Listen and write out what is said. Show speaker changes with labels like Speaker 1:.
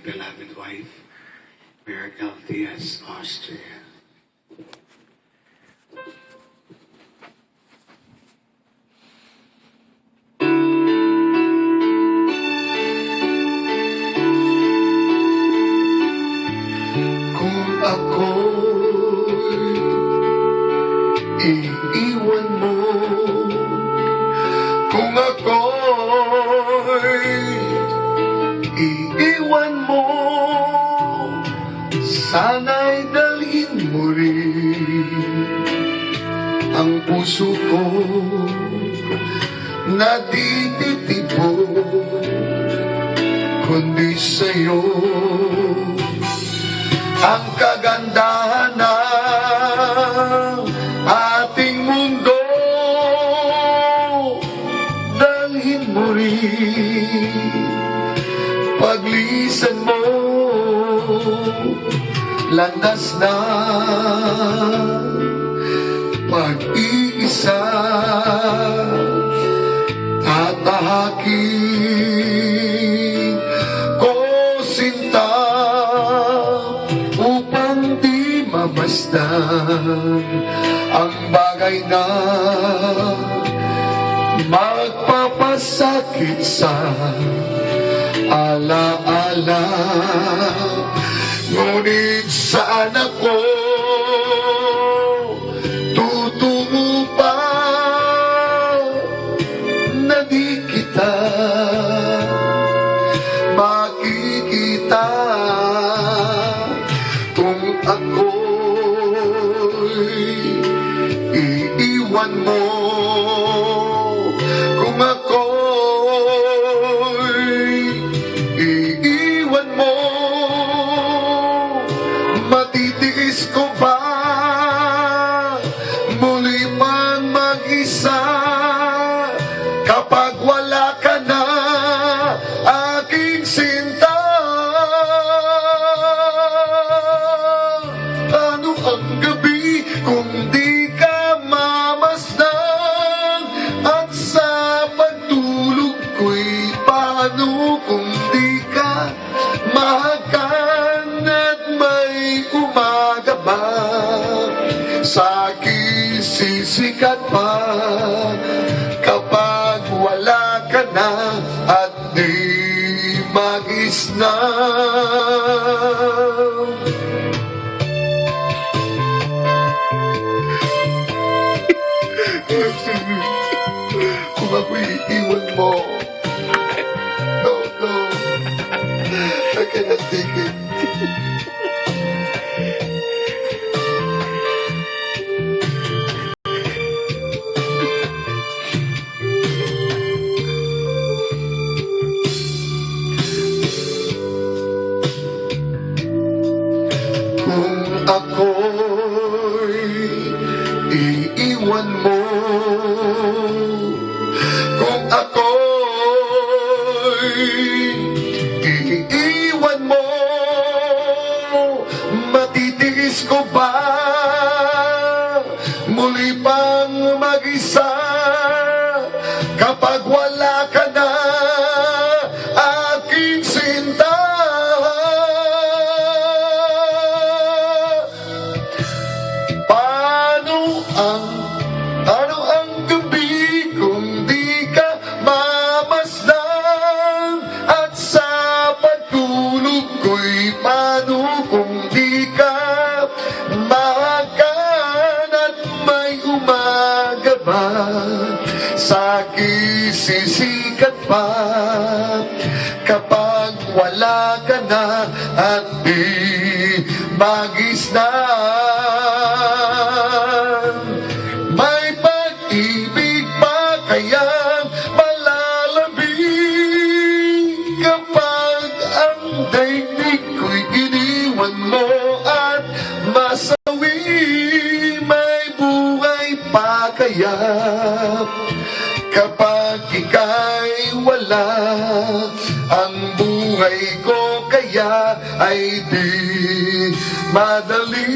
Speaker 1: beloved wife, Miracle Diaz, Austria.
Speaker 2: Kung ako'y iiwan mo, kung ako'y iiwan mo, sana'y dalhin mo rin ang puso ko na di titipon, kundi sa'yo ang kagandahan ng ating mundo. Dalhin mo rin paglisan mo, landas na pag-iisa at ahakin ko sinta upang di mamasdan ang bagay na magpapasakit sa alaala. Ngunit saan ako tutungo pa na di kita makikita? Kung ako'y iiwan mo, kung ako'y iiwan mo, matitiis ko ba muli pang mag-isa kapag wala ka na, aking sinta? Ano ang gabi kung di ka mamasdan, at sa pagtulog ko'y paano kung di ka mahakan, at may umaga ba sa'kin sisikat pa kapag wala ka na at di mag-isnan? Kung ako'y iiwan mo, no, I cannot take it. Kung ako'y iiwan mo, kung ako'y iiwan mo, matitiis ko ba muli pang mag-isa kapag wala ka na, aking sinta? Ano ang gabi kung di ka mamasdan, at sa pagtulog ko'y paano kung di ka mahakan, at may umaga ba sa'kin sisikat pa kapag wala ka na at di mag-isdan? May pag-ibig pa kayang malalabing kapag ang daigdig ko'y iniwan mo at masawi? May buhay pa kaya kapag ika'y wala? Ang buhay ko kaya ay di madali.